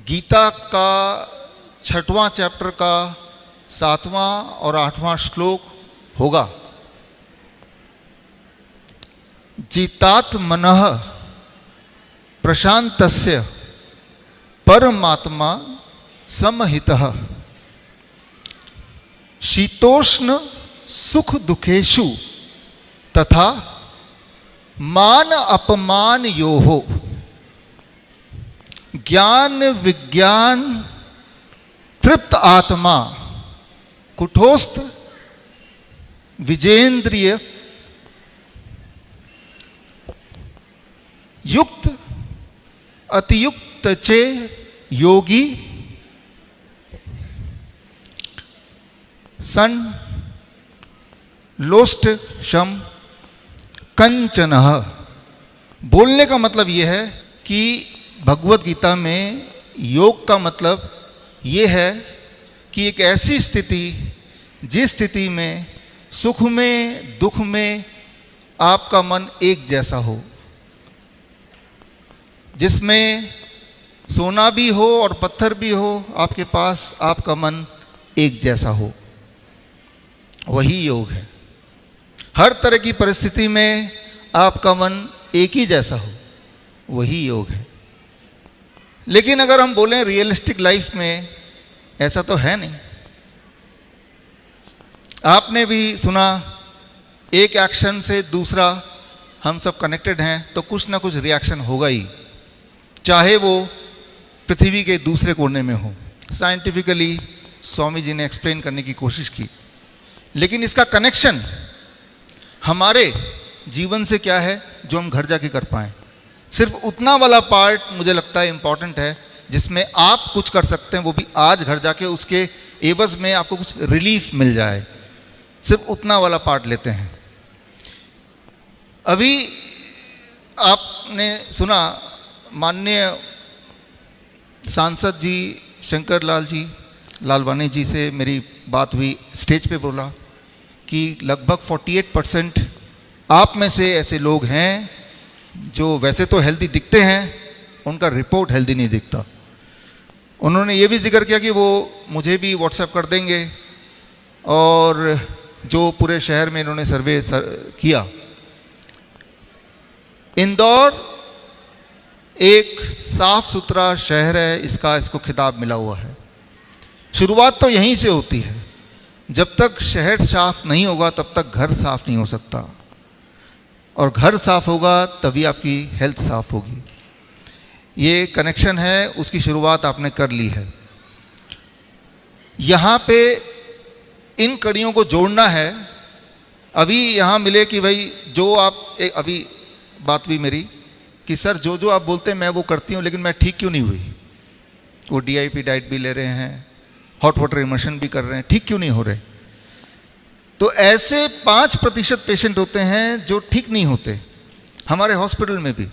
गीता का 6वां चैप्टर का 7वां और 8वां श्लोक होगा। जितात्मनः प्रशांतस्य परमात्मा समहितः शीतोष्ण सुख दुखेषु तथा मान अपमान योहो ज्ञान विज्ञान तृप्त आत्मा कुटोस्थ विजेंद्रिय युक्त अतियुक्त चे योगी सन लोष्ट शम कंचनः। बोलने का मतलब यह है कि भगवत गीता में योग का मतलब ये है कि एक ऐसी स्थिति जिस स्थिति में सुख में दुख में आपका मन एक जैसा हो, जिसमें सोना भी हो और पत्थर भी हो आपके पास, आपका मन एक जैसा हो, वही योग है। हर तरह की परिस्थिति में आपका मन एक ही जैसा हो, वही योग है। लेकिन अगर हम बोलें रियलिस्टिक लाइफ में ऐसा तो है नहीं। आपने भी सुना एक एक्शन से दूसरा हम सब कनेक्टेड हैं तो कुछ ना कुछ रिएक्शन होगा ही, चाहे वो पृथ्वी के दूसरे कोने में हो। साइंटिफिकली स्वामी जी ने एक्सप्लेन करने की कोशिश की, लेकिन इसका कनेक्शन हमारे जीवन से क्या है जो हम घर जाके कर पाएं। सिर्फ उतना वाला पार्ट मुझे लगता है इम्पॉर्टेंट है जिसमें आप कुछ कर सकते हैं, वो भी आज घर जाके उसके एवज में आपको कुछ रिलीफ मिल जाए। सिर्फ उतना वाला पार्ट लेते हैं। अभी आपने सुना माननीय सांसद जी शंकर लाल जी लालवानी जी से मेरी बात हुई, स्टेज पे बोला कि लगभग 48% आप में से ऐसे लोग हैं जो वैसे तो हेल्दी दिखते हैं, उनका रिपोर्ट हेल्दी नहीं दिखता। उन्होंने ये भी जिक्र किया कि वो मुझे भी व्हाट्सएप कर देंगे, और जो पूरे शहर में इन्होंने सर्वे किया, इंदौर एक साफ सुथरा शहर है, इसको खिताब मिला हुआ है। शुरुआत तो यहीं से होती है। जब तक शहर साफ नहीं होगा तब तक घर साफ नहीं हो सकता, और घर साफ होगा तभी आपकी हेल्थ साफ होगी। ये कनेक्शन है, उसकी शुरुआत आपने कर ली है। यहाँ पे इन कड़ियों को जोड़ना है। अभी यहाँ मिले कि भाई जो आप अभी बात हुई मेरी कि सर जो जो आप बोलते हैं मैं वो करती हूँ, लेकिन मैं ठीक क्यों नहीं हुई। वो DIP डाइट भी ले रहे हैं, हॉट वाटर इमर्शन भी कर रहे हैं, ठीक क्यों नहीं हो रहे। तो ऐसे 5% पेशेंट होते हैं जो ठीक नहीं होते हमारे हॉस्पिटल में भी।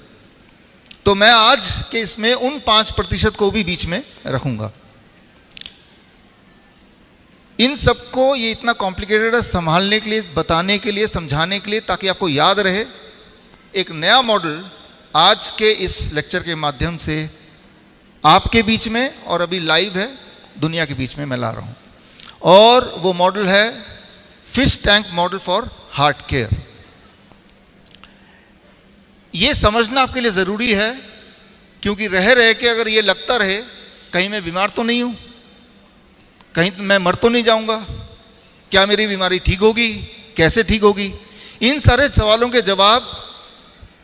तो मैं आज के इसमें उन 5% को भी बीच में रखूंगा। इन सबको ये इतना कॉम्प्लिकेटेड है संभालने के लिए, बताने के लिए, समझाने के लिए, ताकि आपको याद रहे। एक नया मॉडल आज के इस लेक्चर के माध्यम से आपके बीच में और अभी लाइव है दुनिया के बीच में मैं ला रहा हूँ, और वो मॉडल है fish tank model for heart care. ये समझना आपके लिए ज़रूरी है, क्योंकि रह रहे के अगर ये लगता रहे कहीं मैं बीमार तो नहीं हूँ, कहीं मैं मर तो नहीं जाऊँगा, क्या मेरी बीमारी ठीक होगी, कैसे ठीक होगी, इन सारे सवालों के जवाब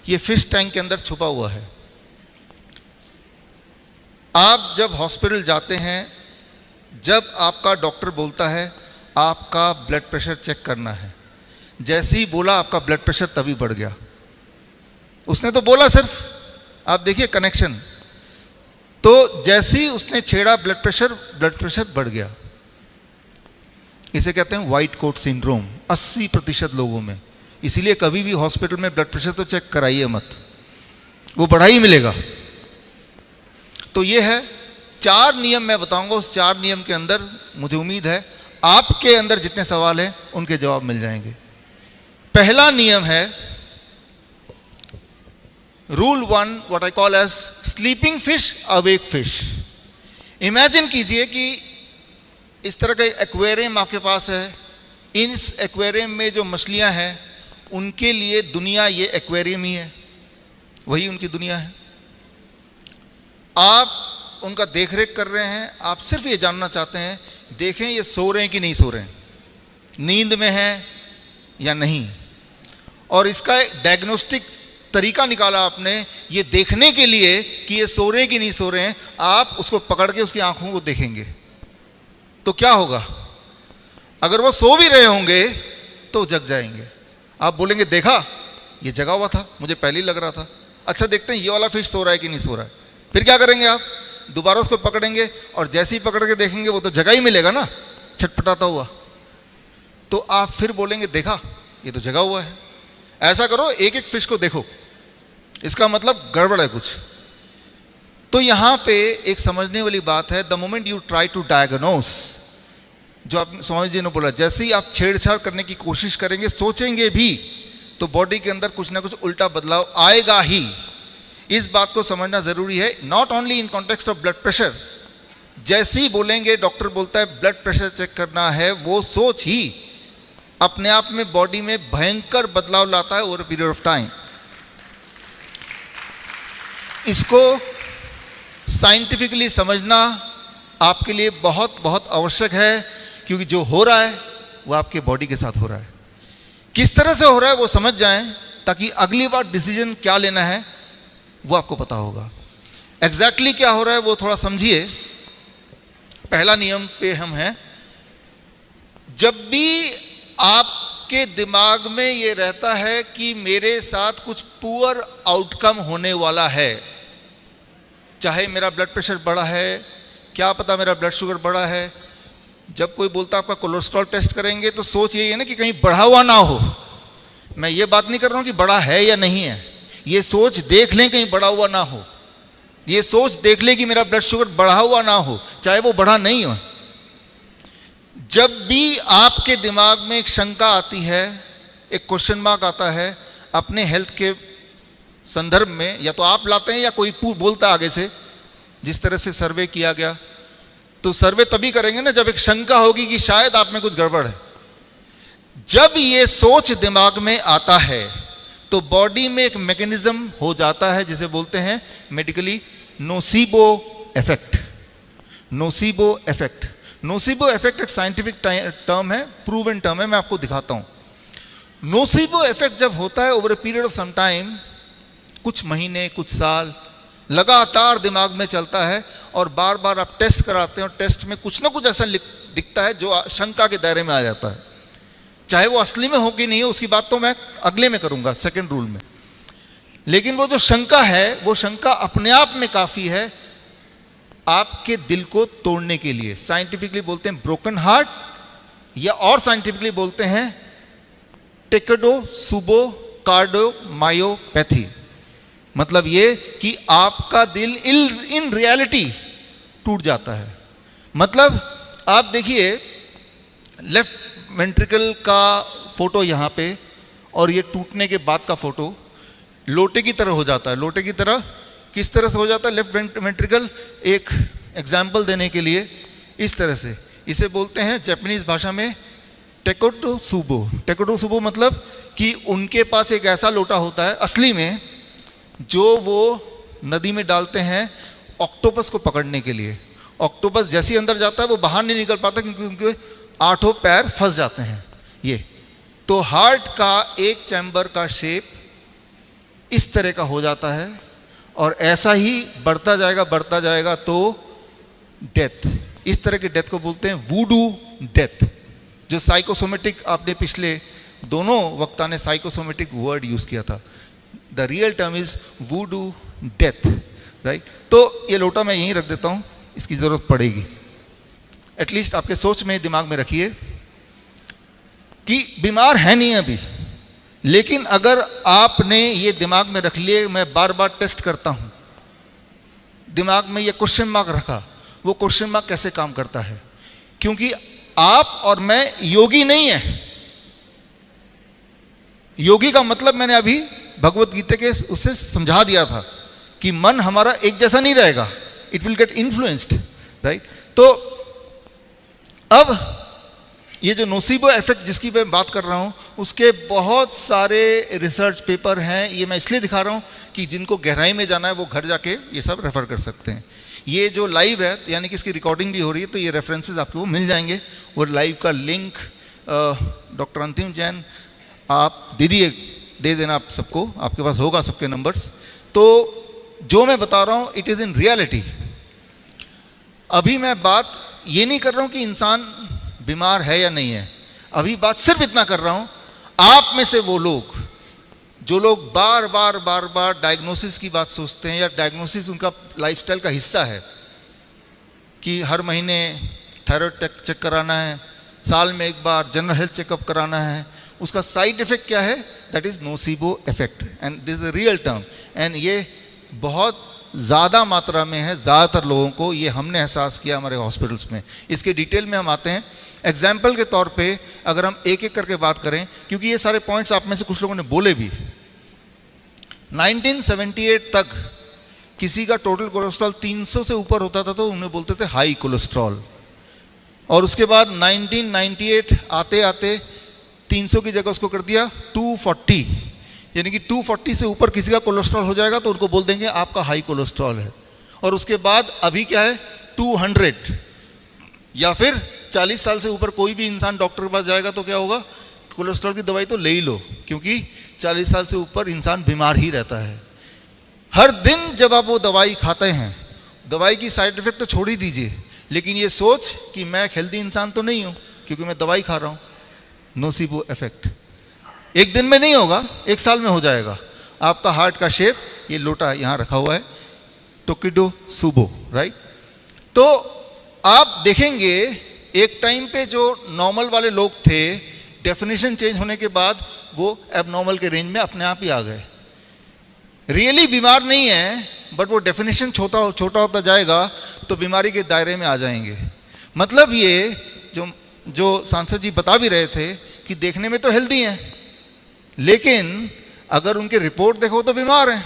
ये फिश टैंक के अंदर छुपा हुआ है। आप जब हॉस्पिटल जाते हैं, जब आपका डॉक्टर बोलता है आपका ब्लड प्रेशर चेक करना है, जैसे ही बोला आपका ब्लड प्रेशर तभी बढ़ गया। उसने तो बोला सिर्फ, आप देखिए कनेक्शन। तो जैसे ही उसने छेड़ा ब्लड प्रेशर बढ़ गया। इसे कहते हैं व्हाइट कोट सिंड्रोम 80% लोगों में। इसीलिए कभी भी हॉस्पिटल में ब्लड प्रेशर तो चेक कराइए मत, वो बढ़ा ही मिलेगा। तो ये है 4 नियम मैं बताऊंगा। उस 4 नियम के अंदर मुझे उम्मीद है आपके अंदर जितने सवाल हैं उनके जवाब मिल जाएंगे। पहला नियम है rule 1, what I call as sleeping fish awake fish. Imagine कीजिए कि इस तरह का एक्वेरियम आपके पास है, इस एक्वेरियम में जो मछलियां हैं उनके लिए दुनिया ये एक्वेरियम ही है, वही उनकी दुनिया है। आप उनका देखरेख कर रहे हैं, आप सिर्फ ये जानना चाहते हैं देखें ये सो रहे हैं कि नहीं सो रहे हैं, नींद में हैं या नहीं। और इसका डायग्नोस्टिक तरीका निकाला आपने ये देखने के लिए कि ये सो रहे हैं कि नहीं सो रहे हैं। आप उसको पकड़ के उसकी आंखों को देखेंगे तो क्या होगा? अगर वो सो भी रहे होंगे तो जग जाएंगे। आप बोलेंगे देखा ये जगा हुआ था, मुझे पहले ही लग रहा था। अच्छा देखते हैं ये वाला फिश सो रहा है कि नहीं सो रहा है। फिर क्या करेंगे? आप दोबारा उसको पकड़ेंगे और जैसे ही पकड़ के देखेंगे वो तो जगह ही मिलेगा ना, छटपटाता हुआ। तो आप फिर बोलेंगे देखा ये तो जगा हुआ है। ऐसा करो, एक एक फिश को देखो, इसका मतलब गड़बड़ है कुछ। तो यहां पे एक समझने वाली बात है, the moment you try to diagnose, जो आप स्वामी जी ने बोला, जैसे ही आप छेड़छाड़ करने की कोशिश करेंगे, सोचेंगे भी, तो बॉडी के अंदर कुछ ना कुछ उल्टा बदलाव आएगा ही। इस बात को समझना जरूरी है, not only in context of blood pressure. जैसे ही बोलेंगे डॉक्टर बोलता है ब्लड प्रेशर चेक करना है, वो सोच ही अपने आप में बॉडी में भयंकर बदलाव लाता है over a period of time. इसको साइंटिफिकली समझना आपके लिए बहुत बहुत आवश्यक है, क्योंकि जो हो रहा है वो आपके बॉडी के साथ हो रहा है। किस तरह से हो रहा है वो समझ जाएं, ताकि अगली बार डिसीजन क्या लेना है वो आपको पता होगा। एग्जैक्टली क्या हो रहा है वो थोड़ा समझिए। पहला नियम पे हम हैं, जब भी आपके दिमाग में ये रहता है कि मेरे साथ कुछ पुअर आउटकम होने वाला है, चाहे मेरा ब्लड प्रेशर बढ़ा है, क्या पता मेरा ब्लड शुगर बढ़ा है। जब कोई बोलता है आपका कोलेस्ट्रॉल टेस्ट करेंगे, तो सोच यही है ना कि कहीं बढ़ा हुआ ना हो। मैं ये बात नहीं कर रहा हूं कि बढ़ा है या नहीं है, ये सोच देख लें कहीं बढ़ा हुआ ना हो, ये सोच देख लें कि मेरा ब्लड शुगर बढ़ा हुआ ना हो, चाहे वो बढ़ा नहीं हो। जब भी आपके दिमाग में एक शंका आती है, एक क्वेश्चन मार्क आता है अपने हेल्थ के संदर्भ में, या तो आप लाते हैं या कोई बोलता आगे से, जिस तरह से सर्वे किया गया, तो सर्वे तभी करेंगे ना जब एक शंका होगी कि शायद आप में कुछ गड़बड़ है। जब ये सोच दिमाग में आता है तो बॉडी में एक मैकेनिज्म हो जाता है जिसे बोलते हैं medically nocebo effect. Nocebo effect, nocebo effect एक साइंटिफिक टर्म है, प्रूवन टर्म है, मैं आपको दिखाता हूं। नोसिबो इफेक्ट जब होता है over a period of some time, कुछ महीने कुछ साल लगातार दिमाग में चलता है, और बार बार आप टेस्ट कराते हैं और टेस्ट में कुछ ना कुछ ऐसा दिखता है जो शंका के दायरे में आ जाता है। चाहे वो असली में हो कि नहीं हो उसकी बात तो मैं अगले में करूंगा, सेकंड रूल में। लेकिन वो जो शंका है, वो शंका अपने आप में काफी है आपके दिल को तोड़ने के लिए। साइंटिफिकली बोलते हैं ब्रोकन हार्ट, या और साइंटिफिकली बोलते हैं टेकोडोसुबो कार्डियोमायोपैथी। मतलब ये कि आपका दिल इन रियलिटी टूट जाता है। मतलब आप देखिए लेफ्ट वेंट्रिकल का फोटो यहाँ पे, और ये टूटने के बाद का फोटो लोटे की तरह हो जाता है। लोटे की तरह किस तरह से हो जाता है लेफ्ट वेंट्रिकल? एक एग्जाम्पल देने के लिए, इस तरह से इसे बोलते हैं जापानीज भाषा में टेकोडोसुबो। टेकोडोसुबो मतलब कि उनके पास एक ऐसा लोटा होता है असली में, जो वो नदी में डालते हैं ऑक्टोपस को पकड़ने के लिए। ऑक्टोपस जैसे ही अंदर जाता है वो बाहर नहीं निकल पाता, क्योंकि उनके 8 पैर फंस जाते हैं। ये तो हार्ट का एक चैम्बर का शेप इस तरह का हो जाता है, और ऐसा ही बढ़ता जाएगा तो डेथ। इस तरह की डेथ को बोलते हैं वूडू डेथ, जो साइकोसोमेटिक, आपने पिछले दोनों वक्ता ने साइकोसोमेटिक वर्ड यूज किया था। The real term is voodoo death, right. तो ये लोटा मैं यहीं रख देता हूं, इसकी जरूरत पड़ेगी। एटलीस्ट आपके सोच में, दिमाग में रखिए कि बीमार है नहीं अभी, लेकिन अगर आपने ये दिमाग में रख लिए, मैं बार बार टेस्ट करता हूं, दिमाग में ये क्वेश्चन मार्क रखा, वो क्वेश्चन मार्क कैसे काम करता है? क्योंकि आप और मैं योगी नहीं है। योगी का मतलब मैंने अभी भगवत गीता के उससे समझा दिया था कि मन हमारा एक जैसा नहीं रहेगा, it will get influenced, right. तो अब ये जो नोसिबो इफेक्ट जिसकी मैं बात कर रहा हूँ, उसके बहुत सारे रिसर्च पेपर हैं। ये मैं इसलिए दिखा रहा हूँ कि जिनको गहराई में जाना है वो घर जाके ये सब रेफर कर सकते हैं। ये जो लाइव है, यानी कि इसकी रिकॉर्डिंग भी हो रही है, तो ये रेफरेंसेस आपको मिल जाएंगे। और लाइव का लिंक डॉक्टर अंतिम जैन आप दे देना आप सबको, आपके पास होगा सबके नंबर्स। तो जो मैं बता रहा हूँ इट इज़ इन रियलिटी। अभी मैं बात ये नहीं कर रहा हूँ कि इंसान बीमार है या नहीं है, अभी बात सिर्फ इतना कर रहा हूँ, आप में से वो लोग जो लोग बार बार डायग्नोसिस की बात सोचते हैं, या डायग्नोसिस उनका लाइफस्टाइल का हिस्सा है कि हर महीने थायराइड चेक कराना है, साल में एक बार जनरल हेल्थ चेकअप कराना है, उसका साइड इफेक्ट क्या है? That is nocebo effect, and this is a real term, and ये बहुत ज़्यादा मात्रा में है। ज़्यादातर लोगों को ये हमने एहसास किया हमारे हॉस्पिटल्स में। इसके डिटेल में हम आते हैं। एग्जाम्पल के तौर पे अगर हम एक एक करके बात करें, क्योंकि ये सारे पॉइंट्स आप में से कुछ लोगों ने बोले भी। 1978 तक किसी का टोटल कोलेस्ट्रॉल 300 से ऊपर होता था तो उन्हें बोलते थे हाई कोलेस्ट्रॉल, और उसके बाद 1998 आते आते 300 की जगह उसको कर दिया 240, यानी कि 240 से ऊपर किसी का कोलेस्ट्रॉल हो जाएगा तो उनको बोल देंगे आपका हाई कोलेस्ट्रॉल है। और उसके बाद अभी क्या है 200, या फिर 40 साल से ऊपर कोई भी इंसान डॉक्टर के पास जाएगा तो क्या होगा, कोलेस्ट्रॉल की दवाई तो ले ही लो, क्योंकि 40 साल से ऊपर इंसान बीमार ही रहता है। हर दिन जब आप वो दवाई खाते हैं, दवाई की साइड इफेक्ट तो छोड़ ही दीजिए, लेकिन ये सोच कि मैं एक हेल्दी इंसान तो नहीं हूँ क्योंकि मैं दवाई खा रहा हूँ। नोसिबो इफेक्ट एक दिन में नहीं होगा, एक साल में हो जाएगा। आपका हार्ट का शेप, ये लोटा यहाँ रखा हुआ है, टोकिडो सुबो, राइट। तो आप देखेंगे एक टाइम पे जो नॉर्मल वाले लोग थे, डेफिनेशन चेंज होने के बाद वो एबनॉर्मल के रेंज में अपने आप ही आ गए। रियली बीमार नहीं है, बट वो डेफिनेशन छोटा होता जाएगा तो बीमारी के दायरे में आ जाएंगे। मतलब ये जो सांसद जी बता भी रहे थे कि देखने में तो हेल्दी हैं, लेकिन अगर उनके रिपोर्ट देखो तो बीमार हैं।